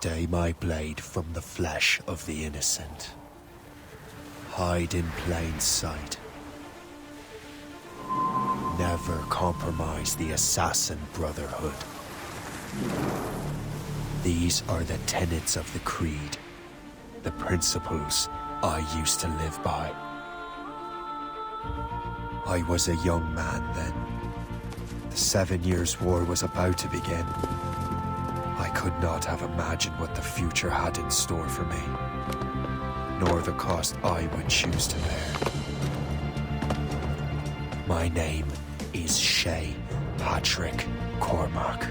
Stay my blade from the flesh of the innocent. Hide in plain sight. Never compromise the assassin brotherhood. These are the tenets of the creed, the principles I used to live by. I was a young man then. The 7 Years' War was about to begin. I could not have imagined what the future had in store for me, nor the cost I would choose to bear. My name is Shay Patrick Cormac.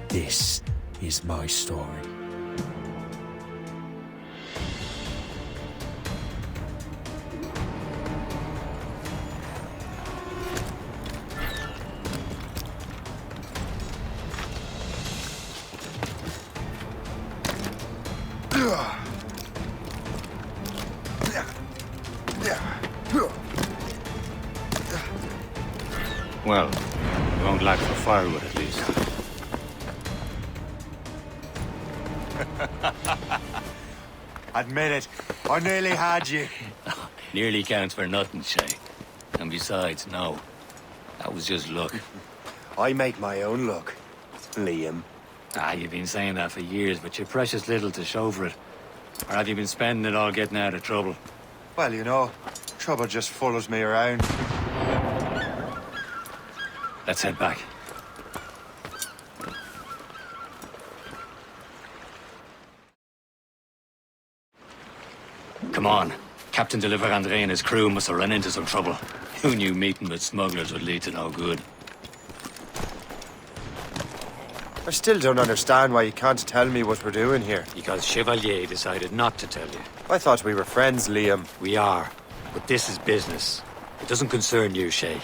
This is my story. Well, you won't lack for firewood at least. Admit it, I nearly had you. Nearly counts for nothing, Shay. And besides, no. That was just luck. I make my own luck, Liam. You've been saying that for years, but you're precious little to show for it. Or have you been spending it all getting out of trouble? Well, you know, trouble just follows me around. Let's head back. Come on. Captain de Andre and his crew must have run into some trouble. Who knew meeting with smugglers would lead to no good? I still don't understand why you can't tell me what we're doing here. Because Chevalier decided not to tell you. I thought we were friends, Liam. We are. But this is business. It doesn't concern you, Shay.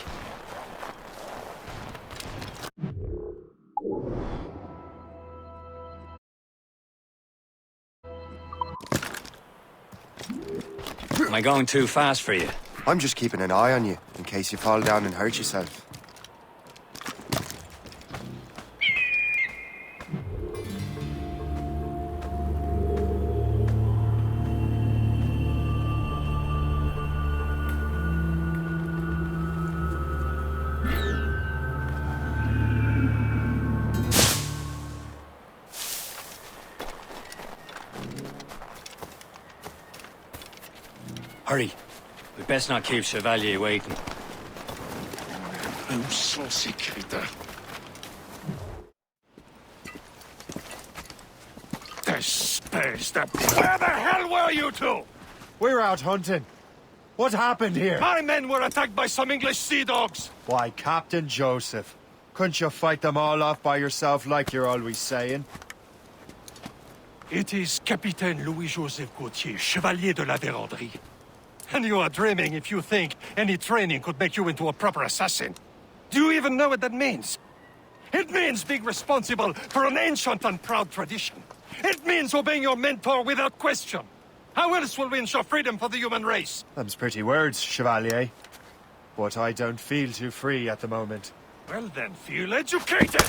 Am I going too fast for you? I'm just keeping an eye on you, in case you fall down and hurt yourself. Hurry. We best not keep Chevalier waiting. I'm so sick, Rita. The space, Where the hell were you two? We're out hunting. What happened here? My men were attacked by some English sea dogs. Why, Captain Joseph. Couldn't you fight them all off by yourself like you're always saying? It is Capitaine Louis-Joseph Gauthier, Chevalier de la Vérendrye. And you are dreaming if you think any training could make you into a proper assassin. Do you even know what that means? It means being responsible for an ancient and proud tradition. It means obeying your mentor without question. How else will we ensure freedom for the human race? Them's pretty words, Chevalier. But I don't feel too free at the moment. Well then, feel educated!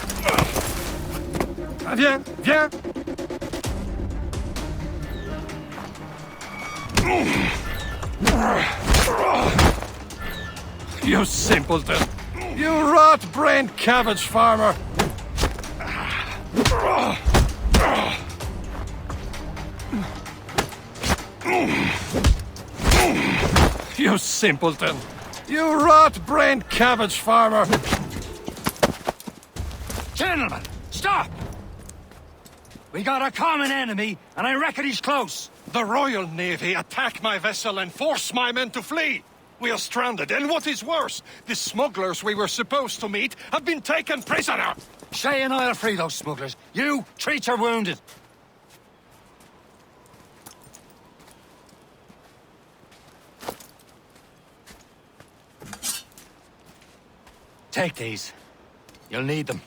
Viens, viens! You simpleton! You rot-brained cabbage farmer! You simpleton! You rot-brained cabbage farmer! Gentlemen, stop! We got a common enemy, and I reckon he's close. The Royal Navy attacked my vessel and forced my men to flee. We are stranded, and what is worse, the smugglers we were supposed to meet have been taken prisoner. Shay and I'll free those smugglers. You, treat your wounded. Take these. You'll need them.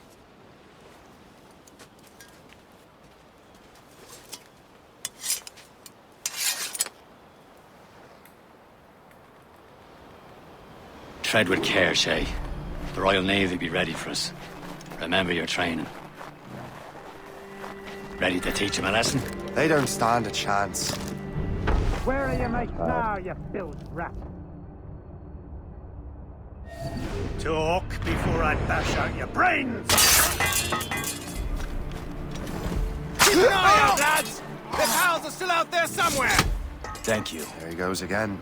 Tread with care, Shay. The Royal Navy be ready for us. Remember your training. Ready to teach him a lesson? They don't stand a chance. Where are your mates now, you bilge rat? Talk before I bash out your brains! Keep an eye out, lads! The pals are still out there somewhere! Thank you. There he goes again.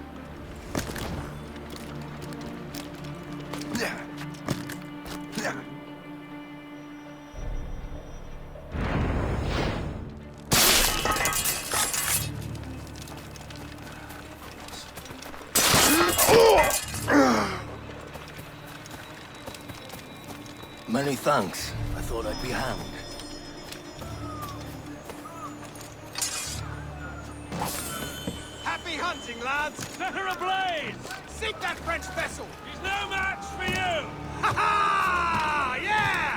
Many thanks. I thought I'd be hanged. Happy hunting, lads! Set her ablaze! Sink that French vessel! He's no match for you! Ha ha! Yeah!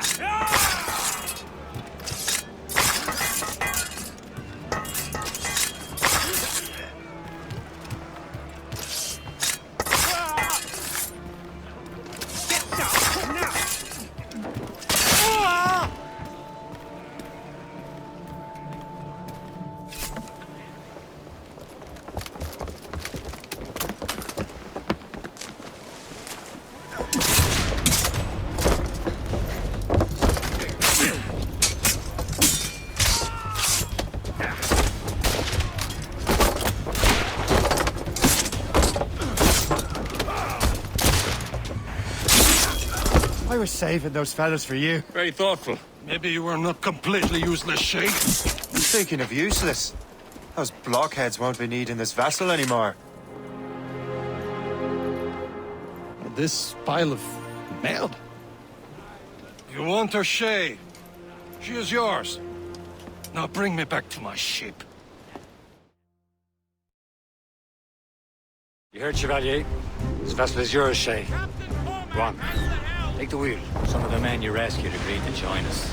Get down now! I was saving those fellas for you. Very thoughtful. Maybe you were not completely useless, Shay. Speaking of useless, those blockheads won't be needing this vessel anymore. This pile of merd? You want her, Shay? She is yours. Now bring me back to my ship. You heard, Chevalier? This vessel is yours, Shay. Go on. Take the wheel. Some of the men you rescued agreed to join us.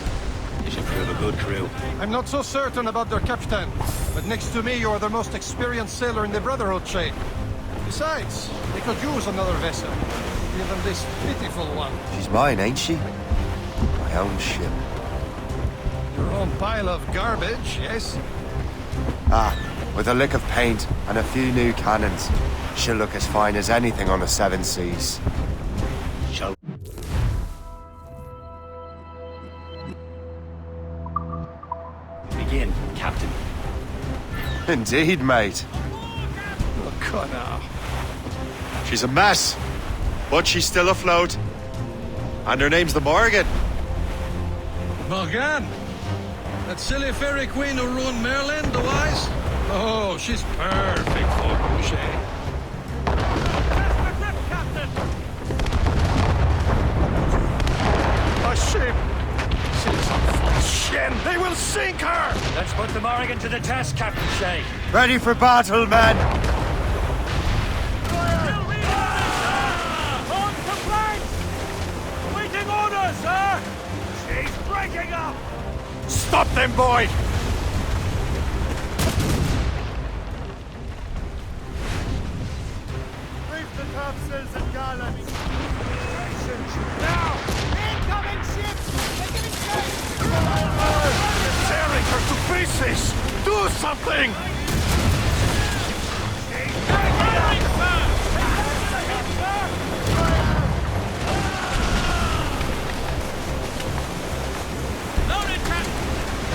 They should prove a good crew. I'm not so certain about their captain, but next to me you are the most experienced sailor in the Brotherhood, Shay. Besides, they could use another vessel. Even this pitiful one. She's mine, ain't she? My own ship. Your own pile of garbage, yes? Ah, with a lick of paint and a few new cannons, she'll look as fine as anything on the seven seas. Shall begin, Captain. Indeed, mate. Oh, God, now. She's a mess, but she's still afloat. And her name's the Morgan. Morgan? That silly fairy queen who ruined Merlin, the wise? Oh, she's perfect for you, Shay. A ship! She's on full shin! They will sink her! Let's put the Morrigan to the test, Captain Shay. Ready for battle, men! On to planks! Waiting orders, sir! She's breaking up! Stop them, boy! Reef the topsails and gallants! Now! Incoming ships! Taking escape! You're tearing her to pieces! Do something!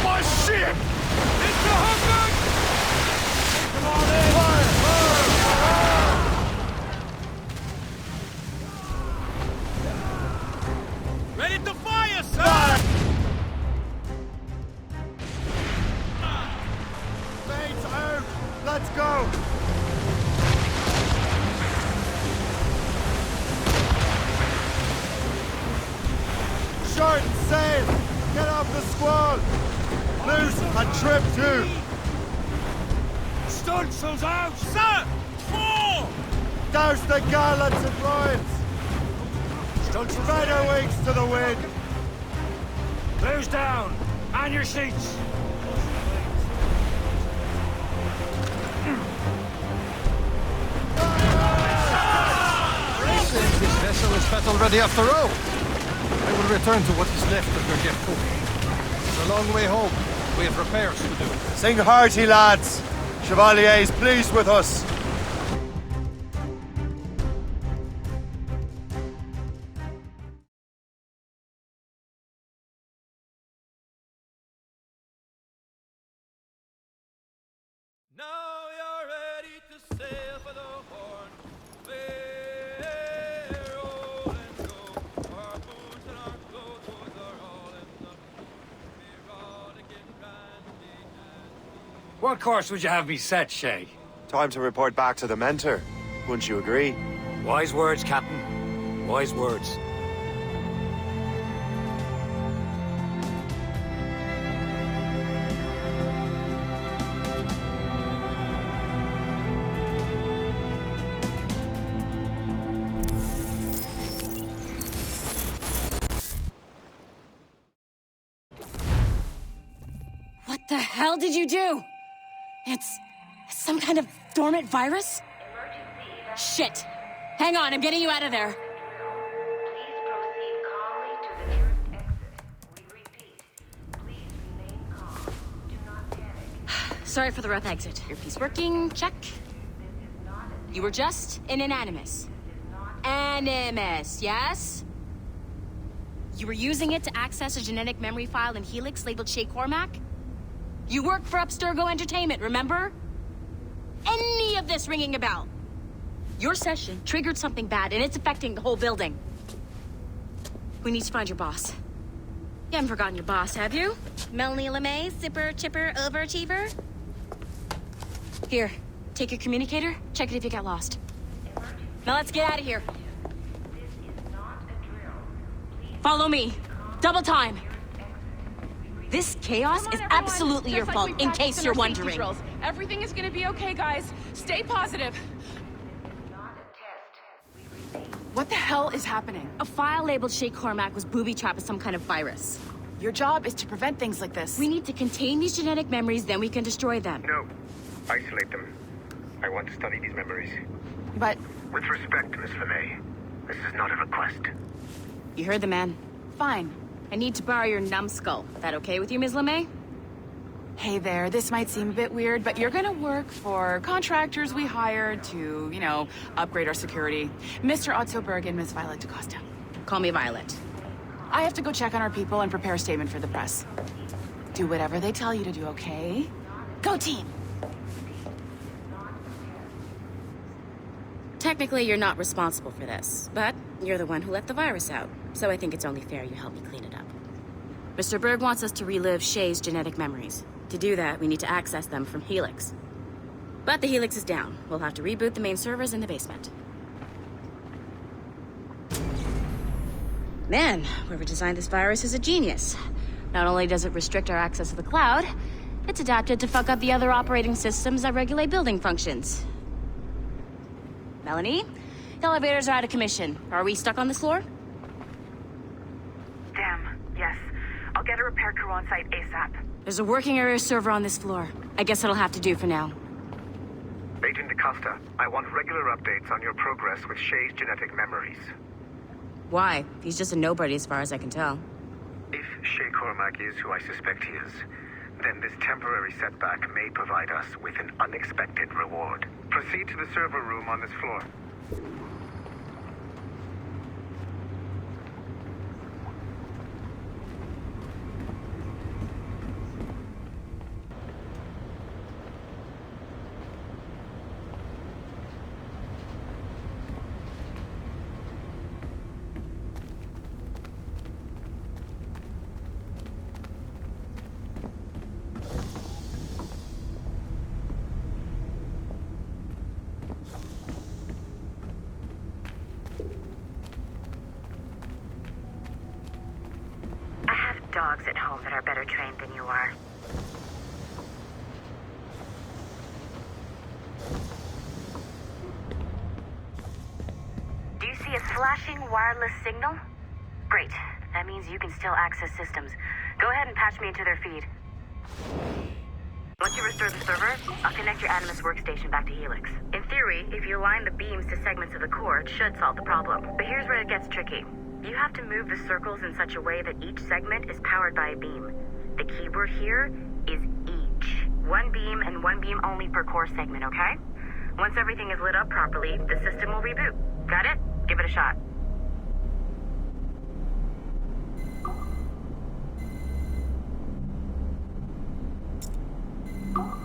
My ship! Into Hamburg! Come on in! Ready to fire, sir! Mates out! Let's go! Short sail! Get off the squall! Loose and trip too! Stunsails out! Sir! 4! Douse the gallants and royals! Spread our wings to the wind! Close down! On your seats! Since this vessel is battle ready after all, I will return to what is left of your Gerpo. It's a long way home. We have repairs to do. Sing hearty, lads. Chevalier's pleased with us. Now you're ready to sail for the Horn. We're roll and go. Our boots and our clothes are all in the we're all to get brandy and What course would you have me set, Shay? Time to report back to the mentor. Wouldn't you agree? Wise words, Captain. Wise words. What the hell did you do? It's some kind of dormant virus? Shit. Hang on, I'm getting you out of there. Please proceed calmly to the nearest exit. We repeat, please remain calm. Do not panic. Sorry for the rough exit. Earpiece working, check. You were just in an animus. Animus, yes? You were using it to access a genetic memory file in Helix labeled Shay Cormac? You worked for Abstergo Entertainment, remember? Any of this ringing a bell? Your session triggered something bad, and it's affecting the whole building. We need to find your boss. You haven't forgotten your boss, have you? Melanie LeMay, zipper, chipper, overachiever? Here, take your communicator, check it if you got lost. Now let's get out of here. This is not a drill. Please Follow me. Double time. This chaos is absolutely your fault, in case you're wondering. Everything is gonna be okay, guys. Stay positive. not a test. We repeat. What the hell is happening? A file labeled Shay Cormac was booby-trapped with some kind of virus. Your job is to prevent things like this. We need to contain these genetic memories, then we can destroy them. No. Isolate them. I want to study these memories. But With respect, Miss LeMay, this is not a request. You heard the man. fine. I need to borrow your numbskull. That okay with you, Ms. LeMay? Hey there, this might seem a bit weird, but you're gonna work for contractors we hired to, upgrade our security. Mr. Otto Berg and Ms. Violet DaCosta. Call me Violet. I have to go check on our people and prepare a statement for the press. Do whatever they tell you to do, okay? Go team! Technically, you're not responsible for this, but you're the one who let the virus out, so I think it's only fair you help me clean it up. Mr. Berg wants us to relive Shay's genetic memories. To do that, we need to access them from Helix. But the Helix is down. We'll have to reboot the main servers in the basement. Man, whoever designed this virus is a genius. Not only does it restrict our access to the cloud, it's adapted to fuck up the other operating systems that regulate building functions. Melanie? The elevators are out of commission. Are we stuck on this floor? Damn, yes. I'll get a repair crew on site ASAP. There's a working area server on this floor. I guess it'll have to do for now. Agent DaCosta, I want regular updates on your progress with Shay's genetic memories. Why? He's just a nobody as far as I can tell. If Shay Cormac is who I suspect he is, then this temporary setback may provide us with an unexpected reward. Proceed to the server room on this floor. I have dogs at home that are better trained than you are. Do you see a flashing wireless signal? Great. That means you can still access systems. Go ahead and patch me into their feed. Once you restore the server, I'll connect your Animus workstation back to Helix. In theory, if you align the beams to segments of the core, it should solve the problem. But here's where it gets tricky. You have to move the circles in such a way that each segment is powered by a beam. The keyword here is One beam and one beam only per core segment, okay? Once everything is lit up properly, the system will reboot. Got it? Give it a shot.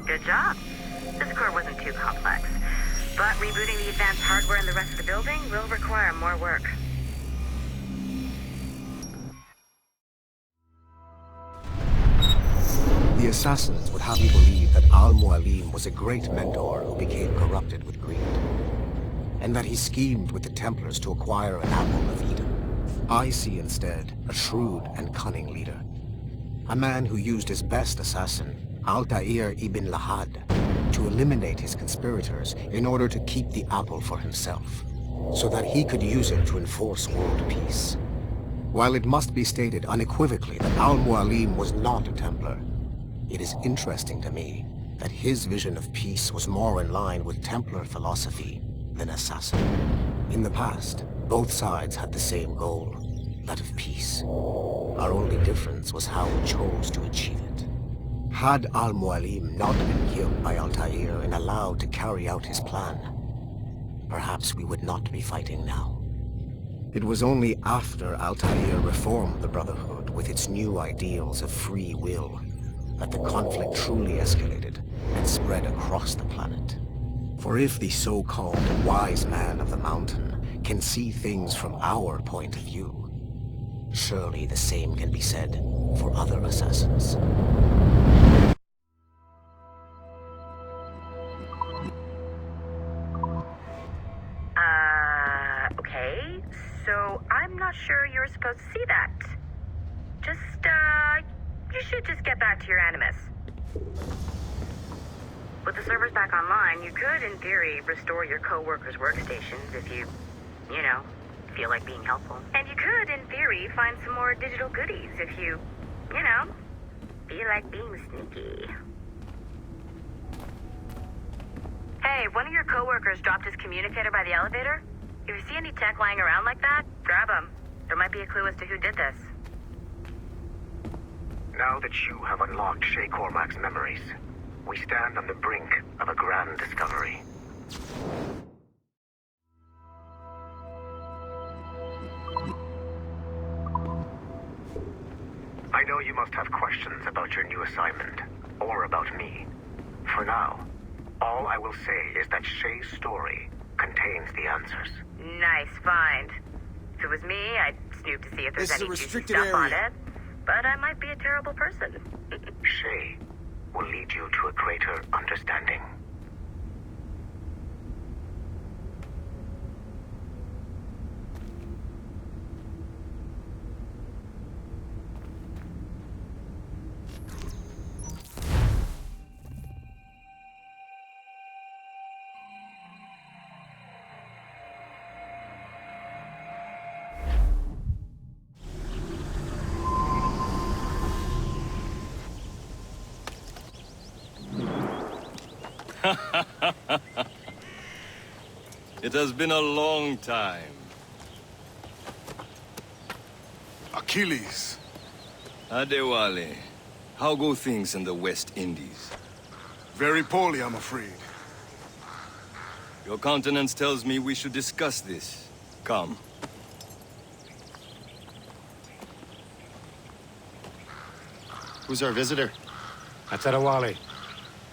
Good job. This core wasn't too complex, but rebooting the advanced hardware in the rest of the building will require more work. The assassins would have you believe that Al-Mualim was a great mentor who became corrupted with greed, and that he schemed with the Templars to acquire an apple of Eden. I see instead a shrewd and cunning leader, a man who used his best assassin, Altair ibn Lahad, to eliminate his conspirators in order to keep the apple for himself, so that he could use it to enforce world peace. While it must be stated unequivocally that Al-Mualim was not a Templar, it is interesting to me that his vision of peace was more in line with Templar philosophy than assassin. In the past, both sides had the same goal, that of peace. Our only difference was how we chose to achieve it. Had Al-Mualim not been killed by Altair and allowed to carry out his plan, perhaps we would not be fighting now. It was only after Altair reformed the Brotherhood with its new ideals of free will that the conflict truly escalated and spread across the planet. For if the so-called wise man of the mountain can see things from our point of view, surely the same can be said for other assassins. Okay, so I'm not sure you're supposed to see that. You should just get back to your Animus. With the servers back online, you could, in theory, restore your co-workers' workstations if you feel like being helpful. And you could, in theory, find some more digital goodies if you feel like being sneaky. Hey, one of your co-workers dropped his communicator by the elevator. If you see any tech lying around like that, grab them. There might be a clue as to who did this. Now that you have unlocked Shay Cormac's memories, we stand on the brink of a grand discovery. I know you must have questions about your new assignment, or about me. For now, all I will say is that Shay's story contains the answers. Nice find. If it was me, I'd snoop to see if there's any juicy stuff on it. But I might be a terrible person. Shay will lead you to a greater understanding. It has been a long time. Achilles. Adewale, how go things in the West Indies? Very poorly, I'm afraid. Your countenance tells me we should discuss this. Come. Who's our visitor? That's Adewale.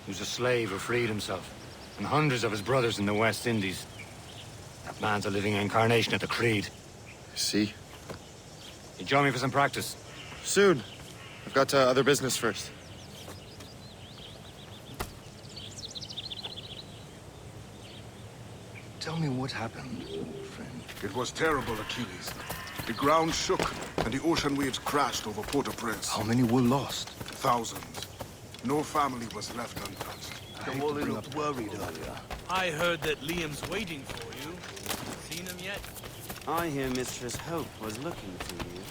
He was a slave who freed himself, and hundreds of his brothers in the West Indies. That man's a living incarnation of the Creed. See? You join me for some practice? Soon. I've got other business first. Tell me what happened, friend. It was terrible, Achilles. The ground shook, and the ocean waves crashed over Port-au-Prince. How many were lost? Thousands. No family was left untouched. Wally looked worried earlier. I heard that Liam's waiting for you. Seen him yet? I hear Mistress Hope was looking for you.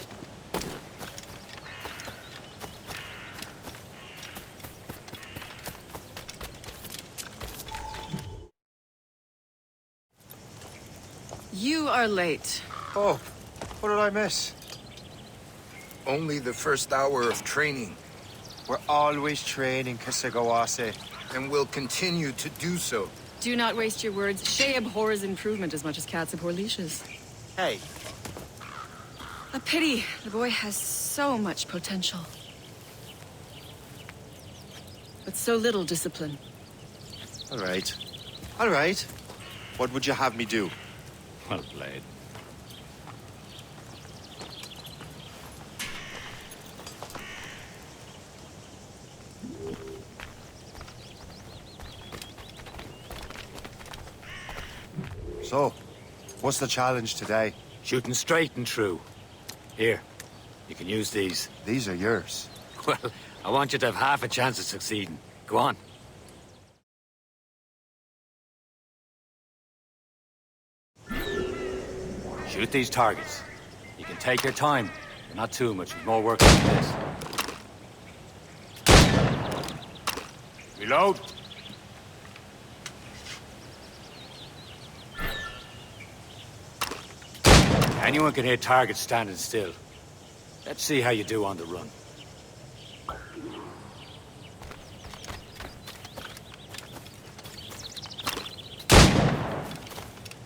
You are late. Oh, what did I miss? Only the first hour of training. We're always training, Kasagawase. And will continue to do so. Do not waste your words. Shay abhors improvement as much as cats abhor leashes. Hey. A pity. The boy has so much potential. But so little discipline. All right. All right. What would you have me do? Well played. So, what's the challenge today? Shooting straight and true. Here, you can use these. These are yours. Well, I want you to have half a chance of succeeding. Go on. Shoot these targets. You can take your time, but not too much. There's more work than this. Reload. Anyone can hit targets standing still. Let's see how you do on the run.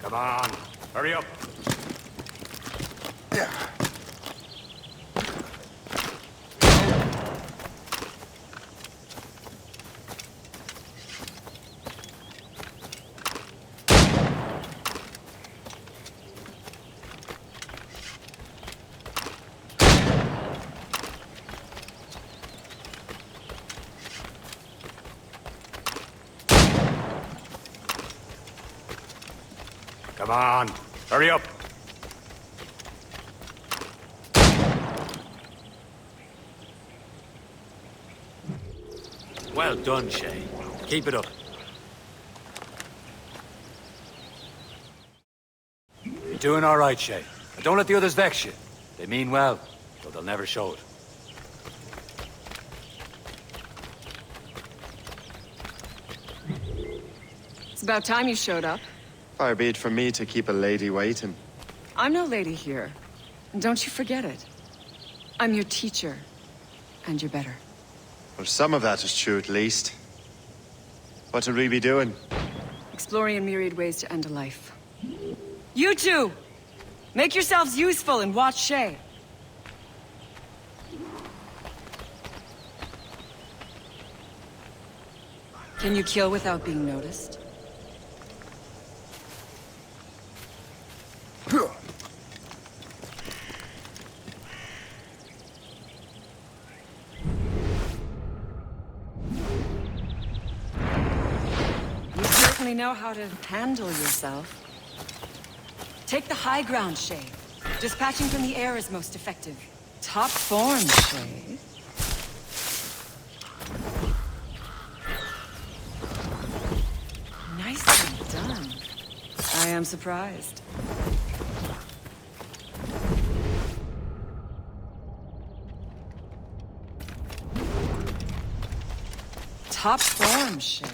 Come on, hurry up. Yeah. Come on, hurry up. Well done, Shay. Keep it up. You're doing all right, Shay. But don't let the others vex you. They mean well, though they'll never show it. It's about time you showed up. Far be it from me to keep a lady waiting. I'm no lady here. And don't you forget it. I'm your teacher. And you're better. Well, some of that is true, at least. What will we be doing? Exploring a myriad ways to end a life. You two! Make yourselves useful and watch Shay. Can you kill without being noticed? You certainly know how to handle yourself. Take the high ground, Shay. Dispatching from the air is most effective. Top form, Shay. Nicely done. I am surprised. Top form, Shay.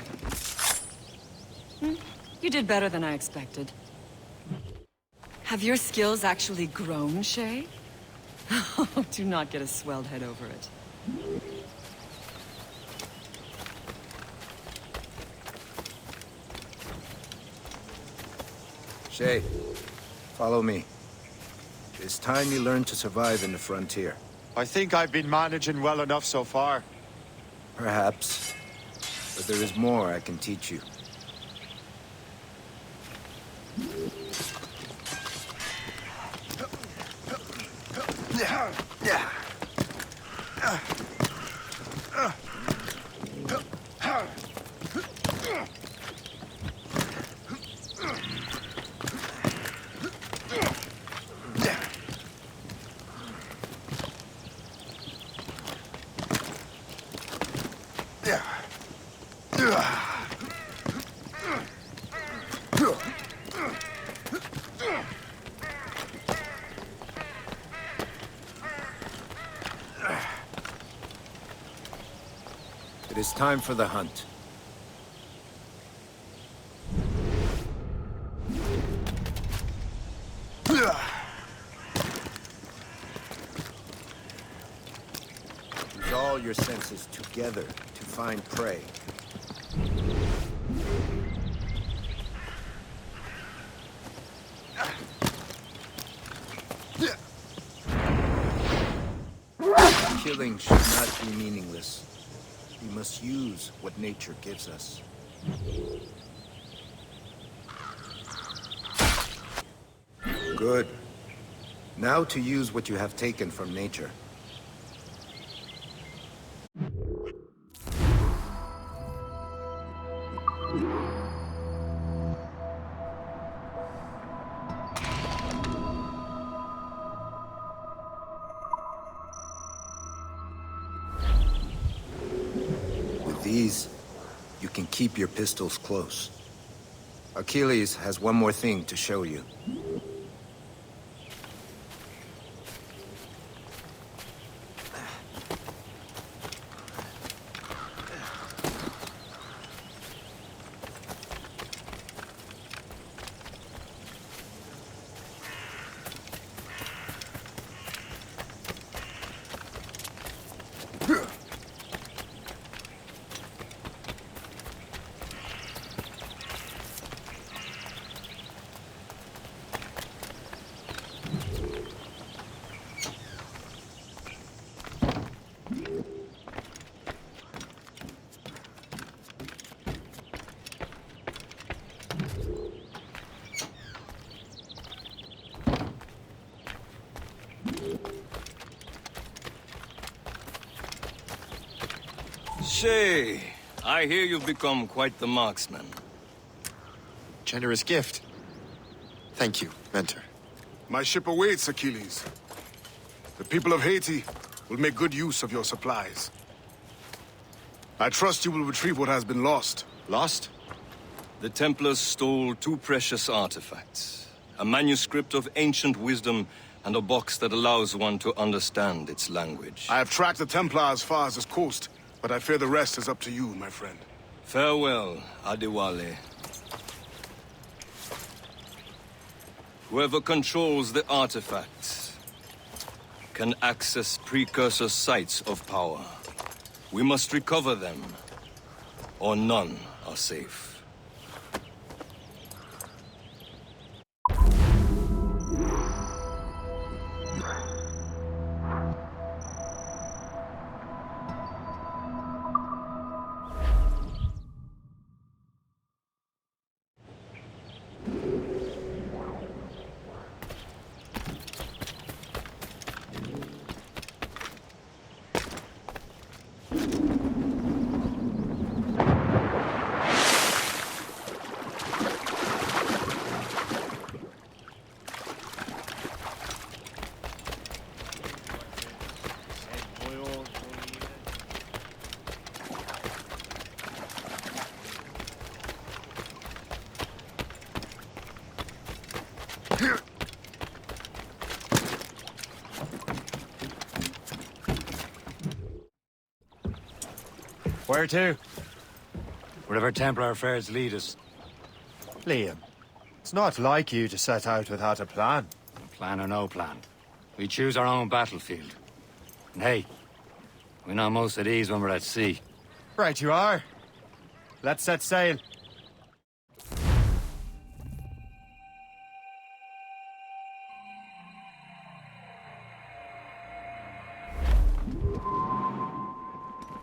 You did better than I expected. Have your skills actually grown, Shay? Do not get a swelled head over it. Shay, follow me. It's time you learn to survive in the frontier. I think I've been managing well enough so far. Perhaps. But there is more I can teach you. It is time for the hunt. Use all all your senses together to find prey. Killing should not be meaningless. We must use what nature gives us. Good. Now to use what you have taken from nature. With these, you can keep your pistols close. Achilles has one more thing to show you. Shay, I hear you've become quite the marksman. Generous gift. Thank you, Mentor. My ship awaits, Achilles. The people of Haiti will make good use of your supplies. I trust you will retrieve what has been lost. Lost? The Templars stole 2 precious artifacts. A manuscript of ancient wisdom and a box that allows one to understand its language. I have tracked the Templar as far as this coast, but I fear the rest is up to you, my friend. Farewell, Adewale. Whoever controls the artifacts can access precursor sites of power. We must recover them, or none are safe. Where to? Wherever Templar affairs lead us. Liam, it's not like you to set out without a plan. Plan or no plan. We choose our own battlefield. And hey, we know most of these when we're at sea. Right you are. Let's set sail.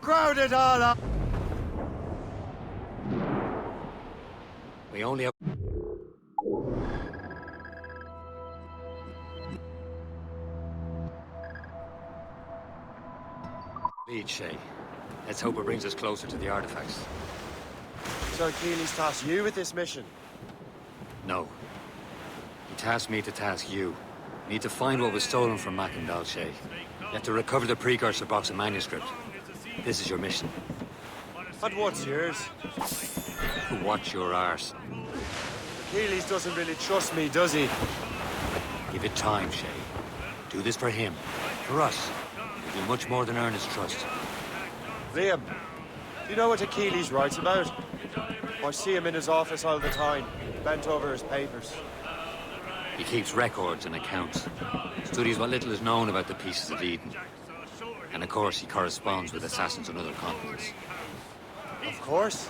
Crowd it all up. We only have... Lead, Shay. Let's hope it brings us closer to the artifacts. So Achilles tasked you with this mission? No. He tasked me to task you. We need to find what was stolen from Mackandal, Shay. You have to recover the precursor box and manuscript. This is your mission. And what's yours? Watch your arse. Achilles doesn't really trust me, does he? Give it time, Shay. Do this for him. For us. You'll do much more than earn his trust. Liam, do you know what Achilles writes about? I see him in his office all the time, bent over his papers. He keeps records and accounts. Studies what little is known about the pieces of Eden. And of course, he corresponds with assassins on other continents. Of course.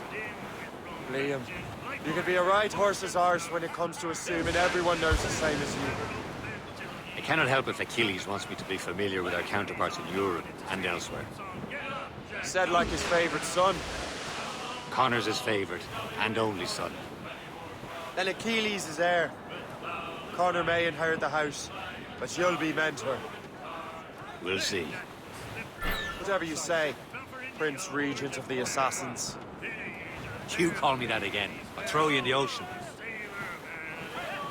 Liam, you can be a right horse's arse when it comes to assuming everyone knows the same as you. I cannot help if Achilles wants me to be familiar with our counterparts in Europe and elsewhere. Said like his favorite son. Connor's his favorite and only son. Then Achilles is heir. Connor may inherit the house, but you'll be mentor. We'll see. Whatever you say, Prince Regent of the Assassins. You call me that again, I'll throw you in the ocean.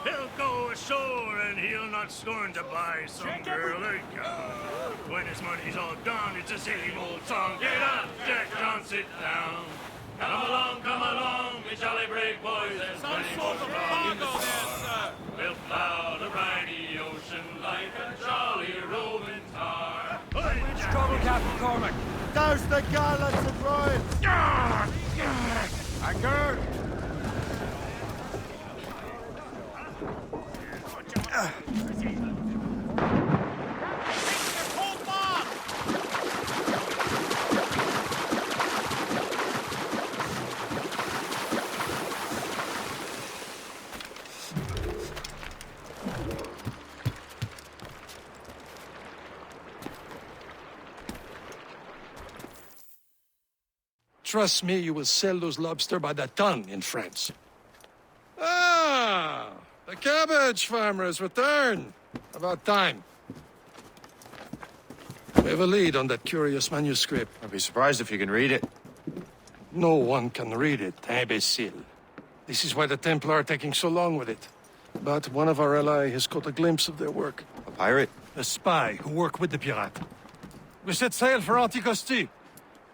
He'll go ashore and he'll not scorn to buy some girl a gun. When his money's all gone, it's the same old song. Get up, Jack John, sit down. Come along, we jolly brave boys. There's plenty more strong in the star. We'll plow the briny ocean like a jolly roving tar. Which trouble, Captain Cormac? Douse the gallants and ride! Anchor! Trust me, you will sell those lobster by the ton in France. Ah, the cabbage farmers return. About time. We have a lead on that curious manuscript. I'd be surprised if you can read it. No one can read it, imbecile. This is why the Templar are taking so long with it. But one of our allies has caught a glimpse of their work. A pirate? A spy who worked with the pirate. We set sail for Anticosti.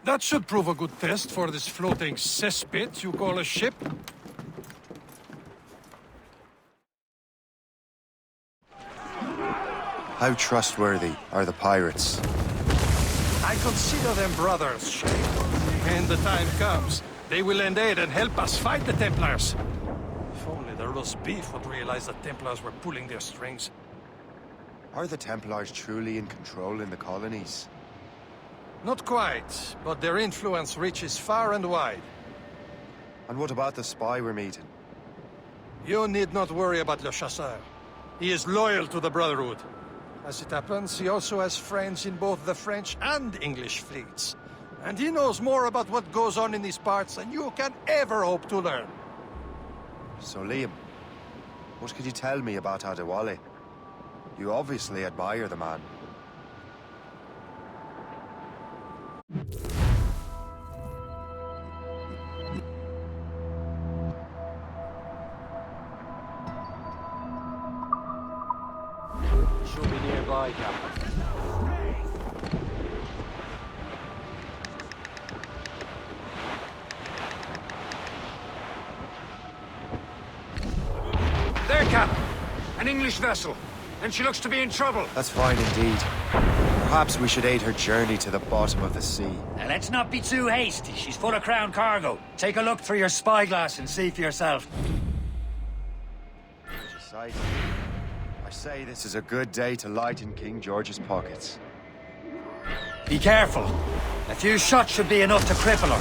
That should prove a good test for this floating cesspit you call a ship. How trustworthy are the pirates? I consider them brothers, Shay. When the time comes, they will lend aid and help us fight the Templars. If only the roast beef would realize the Templars were pulling their strings. Are the Templars truly in control in the colonies? Not quite, but their influence reaches far and wide. And what about the spy we're meeting? You need not worry about Le Chasseur. He is loyal to the Brotherhood. As it happens, he also has friends in both the French and English fleets. And he knows more about what goes on in these parts than you can ever hope to learn. So Liam, what could you tell me about Adewale? You obviously admire the man. She'll be nearby, Captain. There, Captain! An English vessel, and she looks to be in trouble. That's fine indeed. Perhaps we should aid her journey to the bottom of the sea. Now, let's not be too hasty. She's full of crown cargo. Take a look through your spyglass and see for yourself. I say this is a good day to lighten King George's pockets. Be careful. A few shots should be enough to cripple her.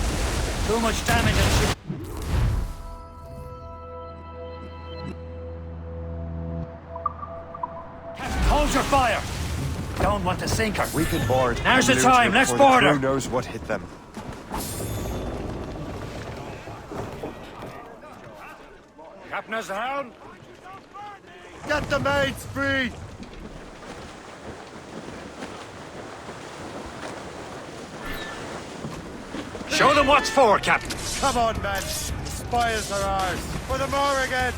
Too much damage and she... Hold your fire! Don't want to sink her. We can board. Now's the time, let's board her! Who knows what hit them? Captain has the helm. Get the mates free! Show them what's for, Captain. Come on, men. The spoils are ours. For the Morrigan!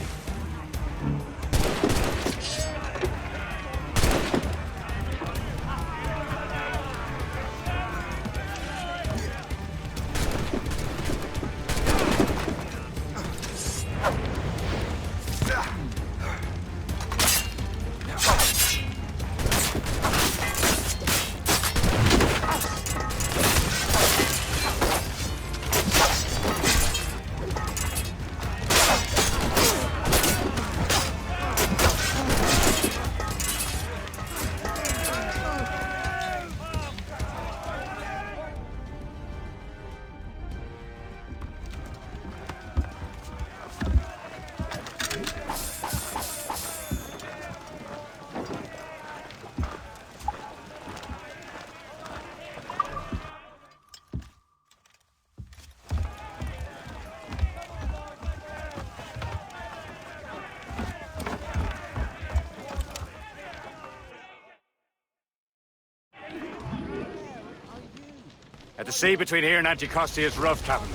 the sea between here and Anticosti is rough, Captain.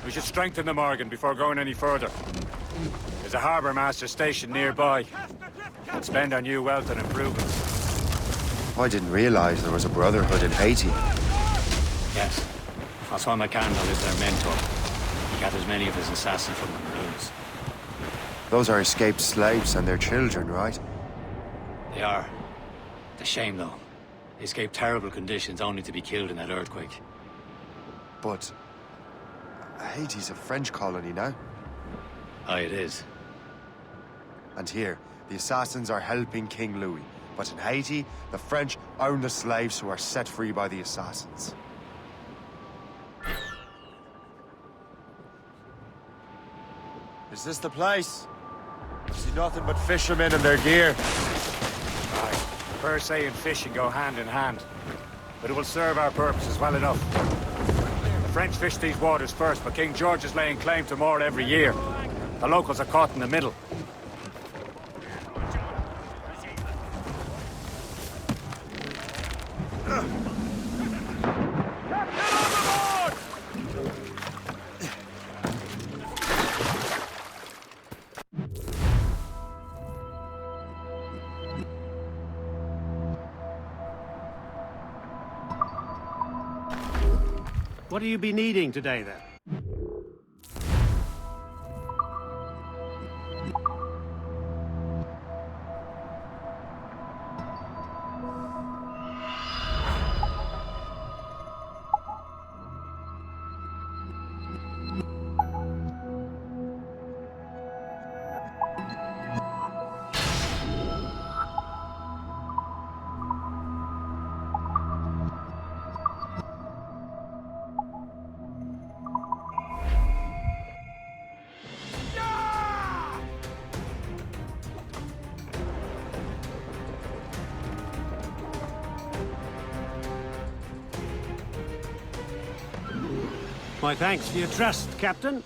We should strengthen the Morgan before going any further. There's a harbour master stationed nearby. We'll spend our new wealth on improvements. I didn't realize there was a brotherhood in Haiti. Yes. Francois McCandle is their mentor. He gathers many of his assassins from the Maroons. Those are escaped slaves and their children, right? They are. It's a shame, though. They escaped terrible conditions only to be killed in that earthquake. But Haiti's a French colony now. Aye, it is. And here, the assassins are helping King Louis. But in Haiti, the French own the slaves who are set free by the assassins. Is this the place? I see nothing but fishermen and their gear. Aye. Per se and fishing go hand in hand. But it will serve our purposes well enough. The French fish these waters first, but King George is laying claim to more every year. The locals are caught in the middle. What do you be needing today, then? My thanks for your trust, Captain.